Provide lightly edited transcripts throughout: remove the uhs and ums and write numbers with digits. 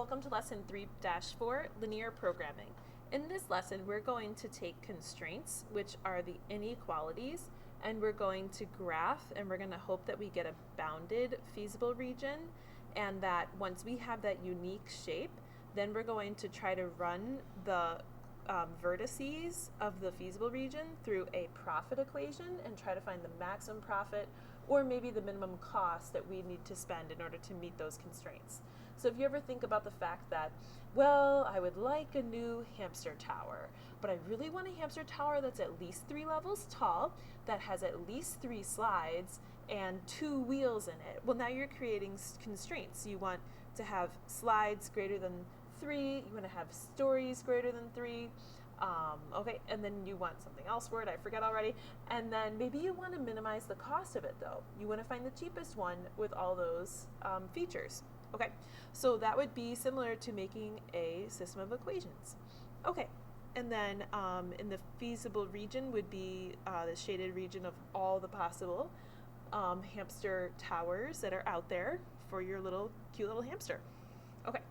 Welcome to lesson 3-4, linear programming. In this lesson, we're going to take constraints, which are the inequalities, and we're going to graph, and we're going to hope that we get a bounded feasible region, and that once we have that unique shape, then we're going to try to run the vertices of the feasible region through a profit equation and try to find the maximum profit or maybe the minimum cost that we need to spend in order to meet those constraints. So if you ever think about the fact that, well, I would like a new hamster tower, but I really want a hamster tower that's at least 3 levels tall, that has at least 3 slides and 2 wheels in it. Well, now you're creating constraints. You want to have slides greater than 3, you want to have stories greater than 3, okay, and then you want something else for it, I forget already, and then maybe you want to minimize the cost of it though. You want to find the cheapest one with all those features. Okay, so that would be similar to making a system of equations. Okay, and then in the feasible region would be the shaded region of all the possible hamster towers that are out there for your cute little hamster. Okay,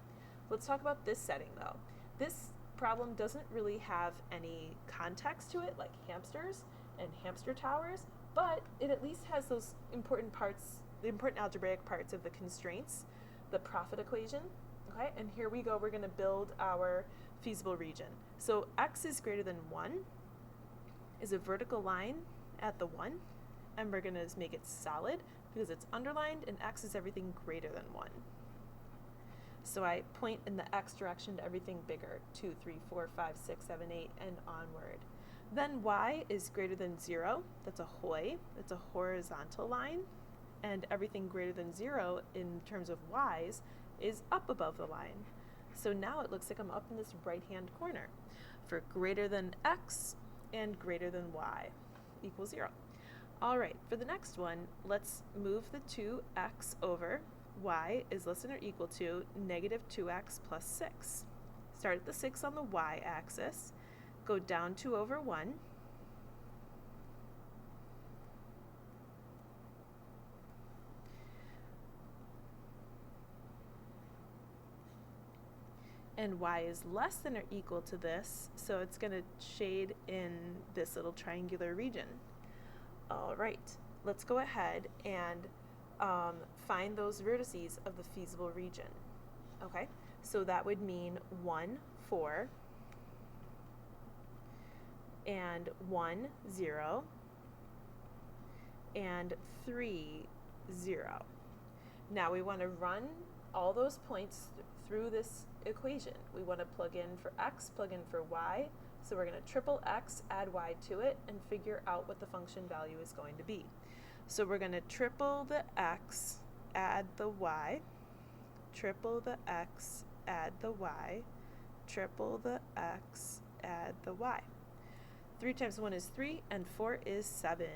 let's talk about this setting though. This problem doesn't really have any context to it like hamsters and hamster towers, but it at least has those important parts, the important algebraic parts of the constraints, the profit equation. Okay, and here we go, we're going to build our feasible region. So x is greater than 1 is a vertical line at the 1, and we're going to make it solid because it's underlined, and x is everything greater than 1. So I point in the x direction to everything bigger, 2, 3, 4, 5, 6, 7, 8, and onward. Then y is greater than 0, that's a hoi, that's a horizontal line, and everything greater than 0 in terms of y's is up above the line. So now it looks like I'm up in this right-hand corner for greater than x and greater than y equals 0. All right, for the next one, let's move the 2x over. Y is less than or equal to negative 2x plus 6. Start at the 6 on the y-axis, go down 2 over 1, and y is less than or equal to this, so it's going to shade in this little triangular region. All right, let's go ahead and find those vertices of the feasible region. Okay, so that would mean 1, 4, and 1, 0, and 3, 0. Now we want to run all those points through this equation. We want to plug in for x, plug in for y, so we're going to triple x, add y to it, and figure out what the function value is going to be. So we're going to triple the x, add the y, triple the x, add the y, triple the x, add the y. 3 times 1 is 3, and 4 is 7.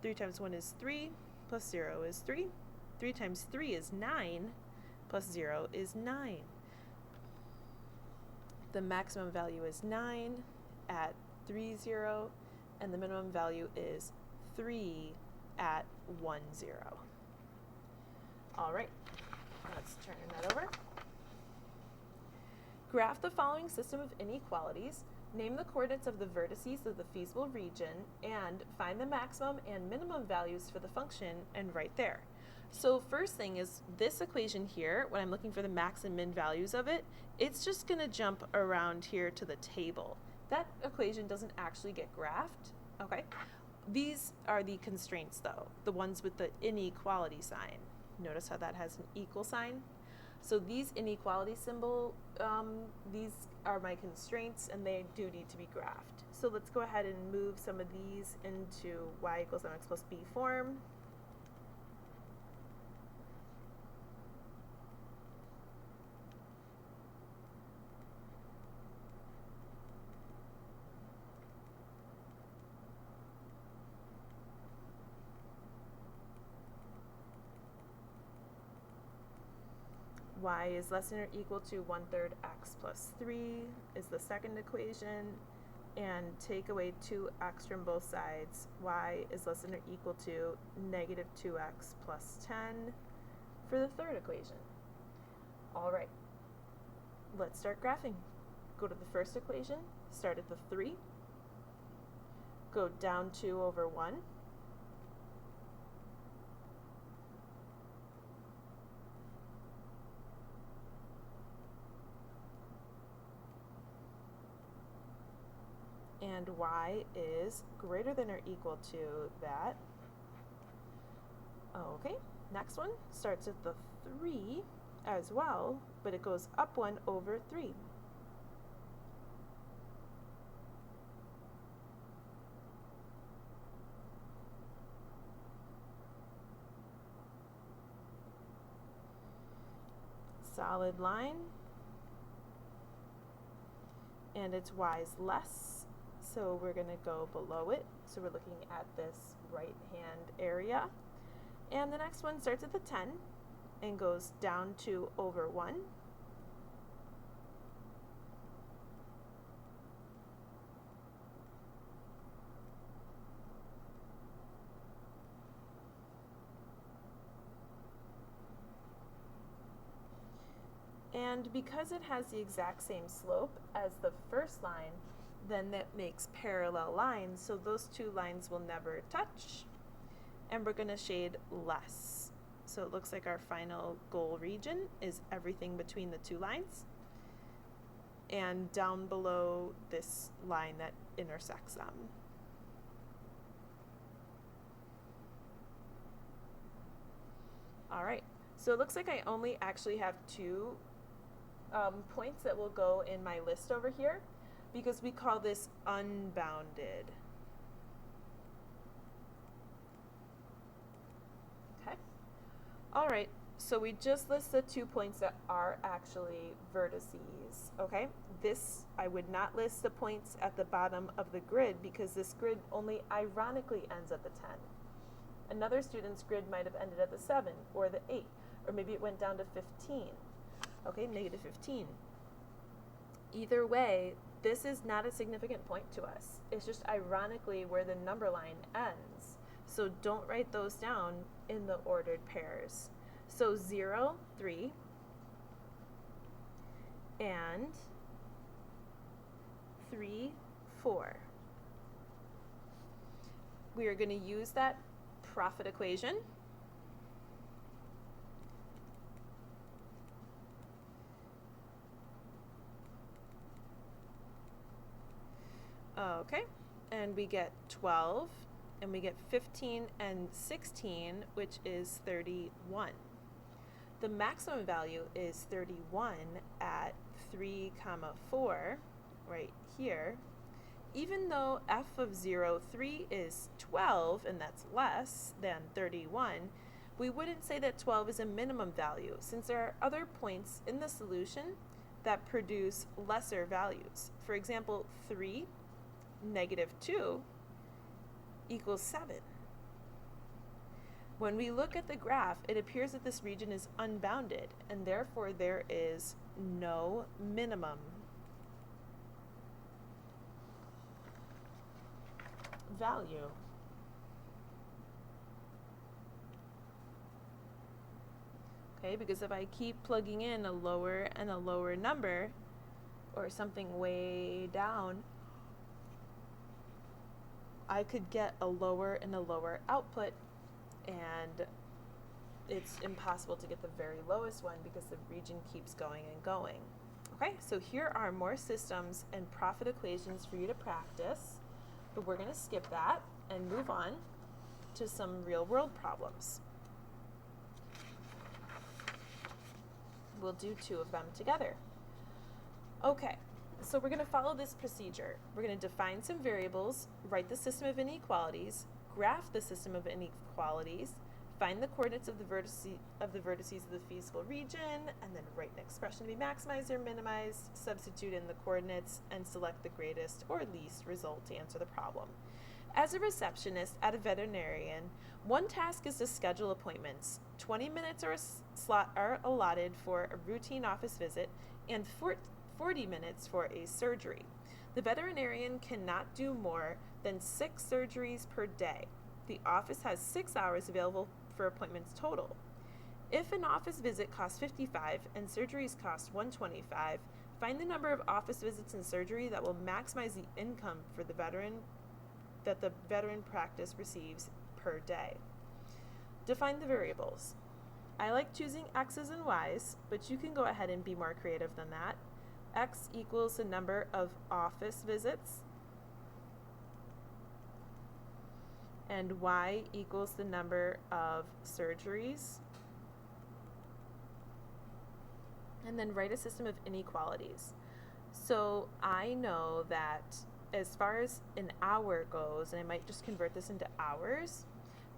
3 times 1 is 3, plus 0 is 3. 3 times 3 is 9, plus 0 is 9. The maximum value is 9 at 3, 0, and the minimum value is 3 at 1, 0. All right, let's turn that over. Graph the following system of inequalities, name the coordinates of the vertices of the feasible region, and find the maximum and minimum values for the function, and write there. So first thing is this equation here, when I'm looking for the max and min values of it, it's just going to jump around here to the table. That equation doesn't actually get graphed, okay? These are the constraints though, the ones with the inequality sign. Notice how that has an equal sign? So these inequality symbol, these are my constraints, and they do need to be graphed. So let's go ahead and move some of these into y equals mx plus b form. Y is less than or equal to 1/3 x plus 3 is the second equation, and take away 2x from both sides. Y is less than or equal to negative 2x plus 10 for the third equation. All right, let's start graphing. Go to the first equation, start at the 3, go down 2 over 1, and y is greater than or equal to that. Okay, next one starts at the 3 as well, but it goes up 1 over 3. Solid line, and its y is less, so we're going to go below it. So we're looking at this right hand area. And the next one starts at the 10 and goes down 2 over 1. And because it has the exact same slope as the first line, then that makes parallel lines, so those two lines will never touch. And we're going to shade less. So it looks like our final goal region is everything between the two lines and down below this line that intersects them. All right, so it looks like I only actually have 2 points that will go in my list over here because we call this unbounded. Okay. All right, so we just list the 2 points that are actually vertices. Okay, this I would not list the points at the bottom of the grid because this grid only ironically ends at the 10. Another student's grid might have ended at the 7 or the 8, or maybe it went down to 15. Okay, negative 15. Either way, this is not a significant point to us. It's just ironically where the number line ends. So don't write those down in the ordered pairs. So 0, 3, and 3, 4. We are going to use that profit equation. Okay, and we get 12, and we get 15 and 16, which is 31. The maximum value is 31 at 3, 4, right here. Even though f of 0, 3 is 12, and that's less than 31, we wouldn't say that 12 is a minimum value, since there are other points in the solution that produce lesser values. For example, 3 negative 2 equals 7. When we look at the graph, it appears that this region is unbounded, and therefore there is no minimum value. Okay, because if I keep plugging in a lower and a lower number, or something way down, I could get a lower and a lower output, and it's impossible to get the very lowest one because the region keeps going and going. Okay, so here are more systems and profit equations for you to practice, but we're going to skip that and move on to some real-world problems. We'll do 2 of them together. Okay. So we're going to follow this procedure. We're going to define some variables, write the system of inequalities, graph the system of inequalities, find the coordinates of the vertices of the feasible region, and then write an expression to be maximized or minimized, substitute in the coordinates, and select the greatest or least result to answer the problem. As a receptionist at a veterinarian, one task is to schedule appointments. 20 minutes or a slot are allotted for a routine office visit, and 40 minutes for a surgery. The veterinarian cannot do more than 6 surgeries per day. The office has 6 hours available for appointments total. If an office visit costs $55 and surgeries cost $125, find the number of office visits and surgery that will maximize the income for the veteran that the veteran practice receives per day. Define the variables. I like choosing x's and y's, but you can go ahead and be more creative than that. X equals the number of office visits, and y equals the number of surgeries. And then write a system of inequalities. So I know that as far as an hour goes, and I might just convert this into hours,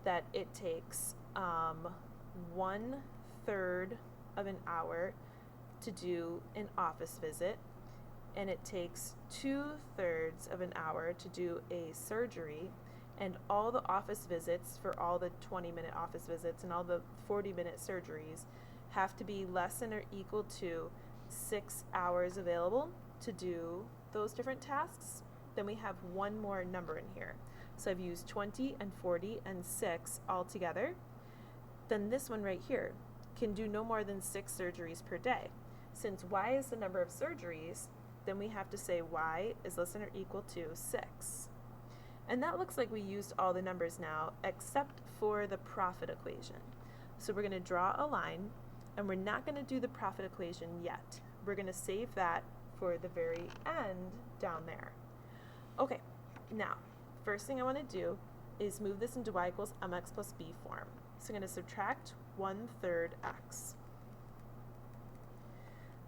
that it takes 1/3 of an hour to do an office visit, and it takes 2/3 of an hour to do a surgery, and all the office visits for all the 20-minute office visits and all the 40-minute surgeries have to be less than or equal to 6 hours available to do those different tasks. Then we have one more number in here. So I've used 20 and 40 and 6 all together. Then this one right here can do no more than 6 surgeries per day. Since y is the number of surgeries, then we have to say y is less than or equal to 6. And that looks like we used all the numbers now except for the profit equation. So we're going to draw a line, and we're not going to do the profit equation yet. We're going to save that for the very end down there. Okay, now, first thing I want to do is move this into y equals mx plus b form. So I'm going to subtract 1/3 x.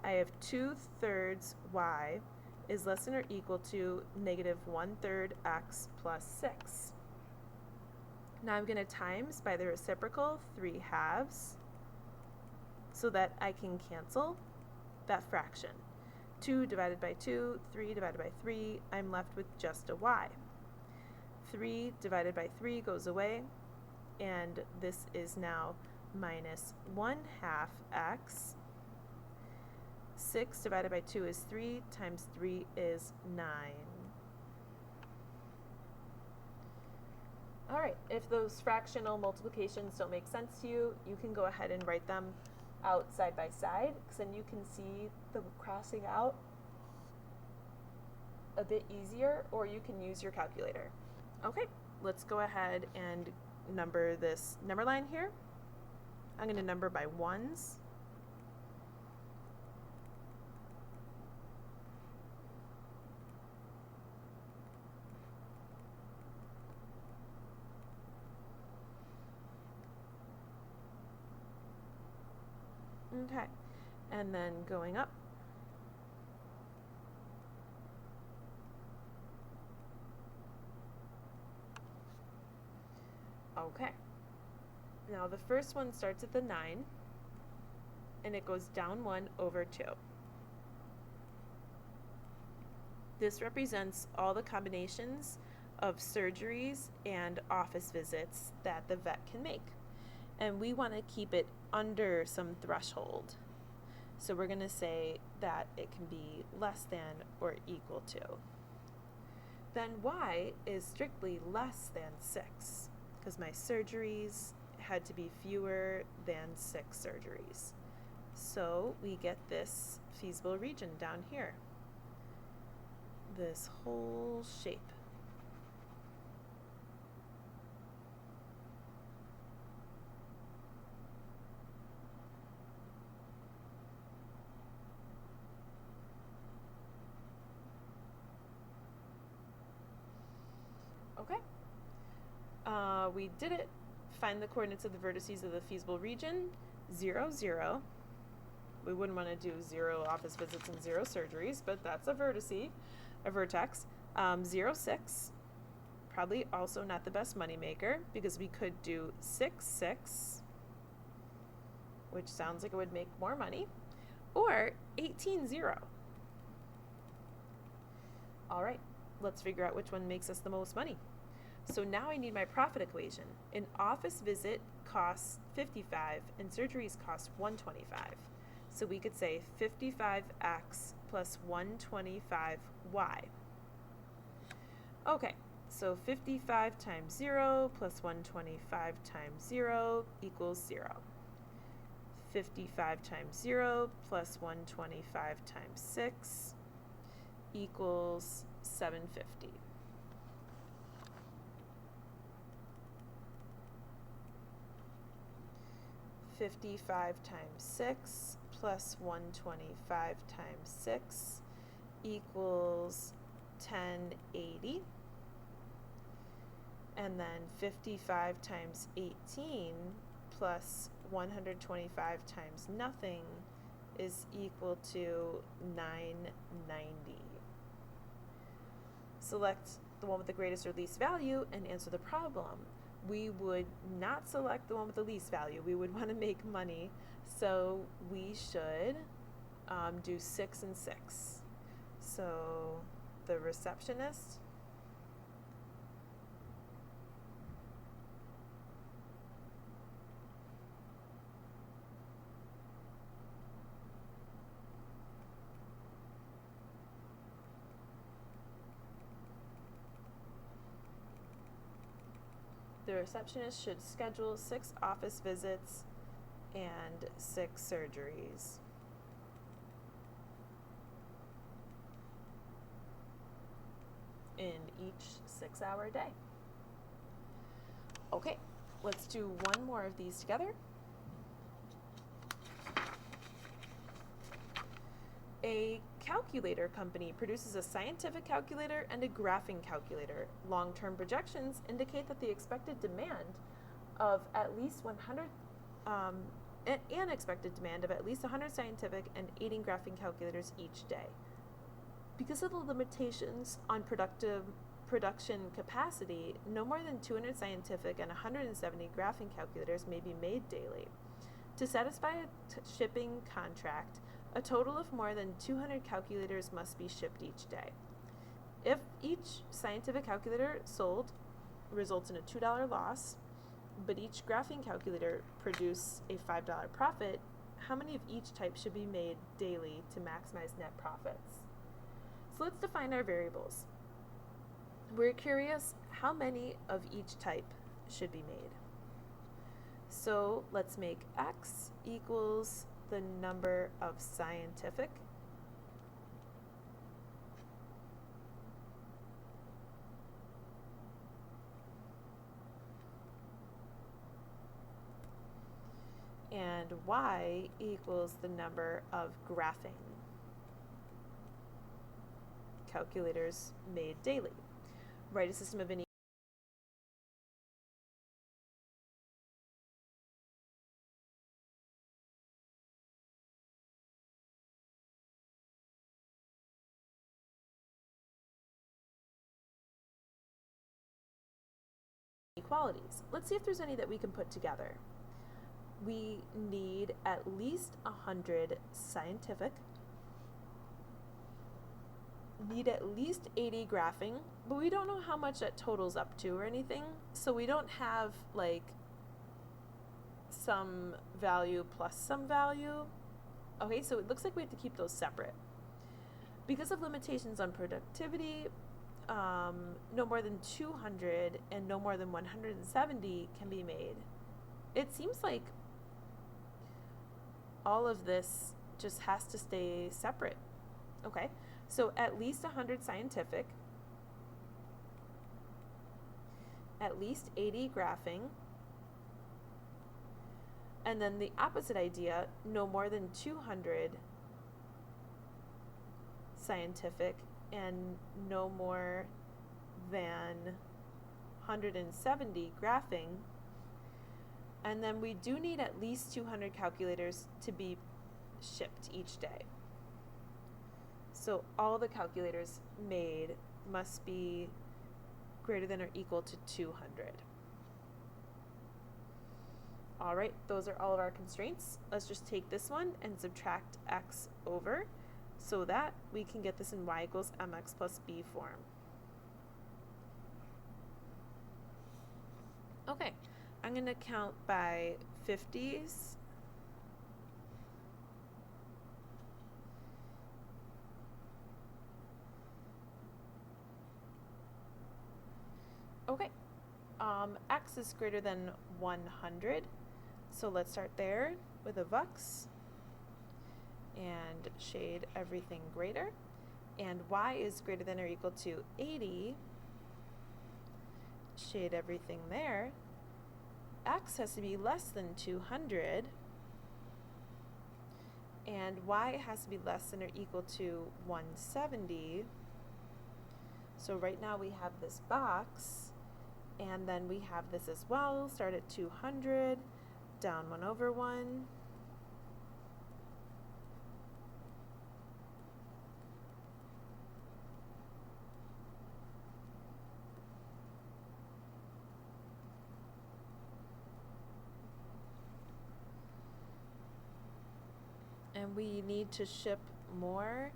I have 2/3 y is less than or equal to negative 1/3 x plus 6. Now I'm going to times by the reciprocal 3/2 so that I can cancel that fraction. 2 divided by 2, 3 divided by 3, I'm left with just a y. 3 divided by 3 goes away, and this is now minus 1/2 x. 6 divided by 2 is 3, times 3 is 9. All right, if those fractional multiplications don't make sense to you, you can go ahead and write them out side by side, because then you can see the crossing out a bit easier, or you can use your calculator. Okay, let's go ahead and number this number line here. I'm going to number by ones. Okay, and then going up. Okay, now the first one starts at the 9, and it goes down 1 over 2. This represents all the combinations of surgeries and office visits that the vet can make. And we want to keep it under some threshold. So we're going to say that it can be less than or equal to. Then y is strictly less than 6, because my surgeries had to be fewer than 6 surgeries. So we get this feasible region down here, this whole shape. Okay, we did it. Find the coordinates of the vertices of the feasible region. 0, 0. We wouldn't want to do 0 office visits and 0 surgeries, but that's a vertex. 0, 6. Probably also not the best moneymaker, because we could do 6, 6, which sounds like it would make more money, or 18, 0. All right, let's figure out which one makes us the most money. So now I need my profit equation. An office visit costs $55 and surgeries cost $125. So we could say 55x plus 125y. Okay, so 55 times 0 plus 125 times 0 equals 0. 55 times 0 plus 125 times 6 equals 750. $55 times 6 plus 125 times 6 equals 1080. And then 55 times 18 plus 125 times nothing is equal to 990. Select the one with the greatest or least value and answer the problem. We would not select the one with the least value. We would want to make money, so we should do 6 and 6. So the receptionist should schedule 6 office visits and 6 surgeries. In each 6-hour day. Okay, let's do one more of these together. A calculator company produces a scientific calculator and a graphing calculator. Long-term projections indicate that the expected demand of at least 100 an expected demand of at least 100 scientific and 80 graphing calculators each day. Because of the limitations on production capacity, no more than 200 scientific and 170 graphing calculators may be made daily. To satisfy a shipping contract, a total of more than 200 calculators must be shipped each day. If each scientific calculator sold results in a $2 loss, but each graphing calculator produces a $5 profit, how many of each type should be made daily to maximize net profits? So let's define our variables. We're curious how many of each type should be made. So let's make x equals the number of scientific and y equals the number of graphing calculators made daily. Write a system of inequalities. Let's see if there's any that we can put together. We need at least 100 scientific, need at least 80 graphing, but we don't know how much that totals up to or anything, so we don't have like some value plus some value. Okay, so it looks like we have to keep those separate. Because of limitations on productivity, no more than 200 and no more than 170 can be made. It seems like all of this just has to stay separate. Okay, so at least 100 scientific, at least 80 graphing, and then the opposite idea, no more than 200 scientific and no more than 170 graphing. And then we do need at least 200 calculators to be shipped each day. So all the calculators made must be greater than or equal to 200. All right, those are all of our constraints. Let's just take this one and subtract x over so that we can get this in y equals mx plus b form. Okay, I'm going to count by 50s. Okay, x is greater than 100, so let's start there. with a Vux and shade everything greater. And y is greater than or equal to 80, shade everything there. X has to be less than 200, and y has to be less than or equal to 170. So right now we have this box, and then we have this as well. Start at 200, down 1 over 1. And we need to ship more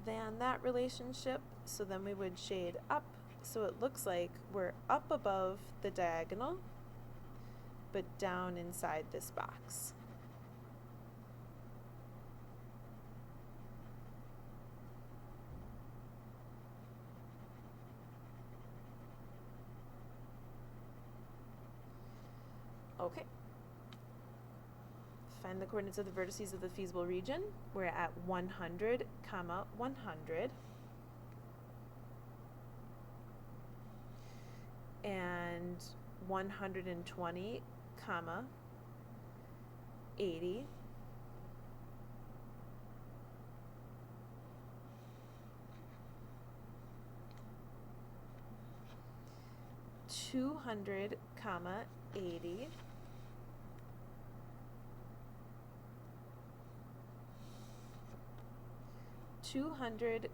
than that relationship, so then we would shade up, so it looks like we're up above the diagonal but down inside this box. Okay. Find the coordinates of the vertices of the feasible region. We're at 100, 100. And 120, 80. $200, 80. $200,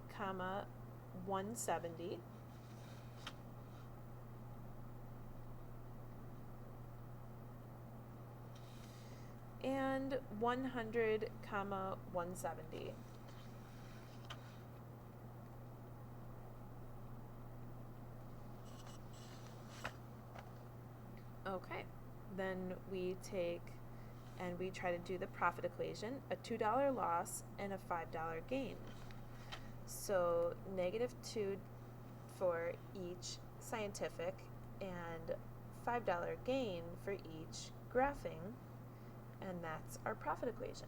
170. And 100, 170. Okay, then we take and we try to do the profit equation, a $2 loss and a $5 gain. So -2 for each scientific and $5 gain for each graphing, and that's our profit equation.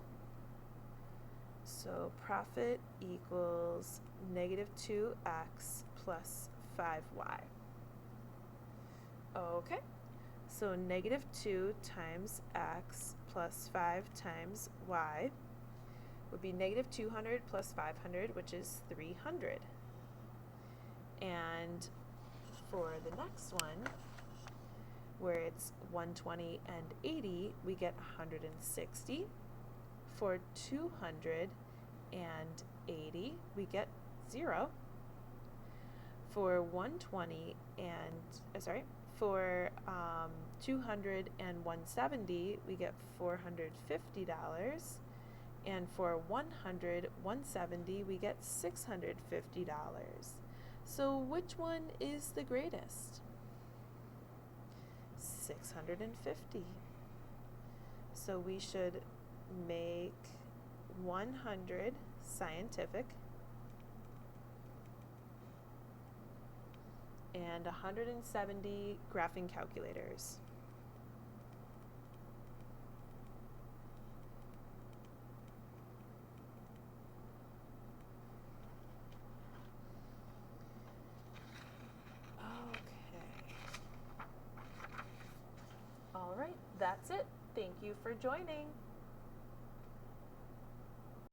So profit equals -2x plus 5y. Okay, so -2 times x plus 5 times y would be -200 plus 500, which is 300. And for the next one, where it's 120 and 80, we get 160. For 280, we get 0. For 120 and, for 200 and 170, we get $450. And for 100, 170, we get $650. So which one is the greatest? 650. So we should make 100 scientific and 170 graphing calculators. All right, that's it. Thank you for joining.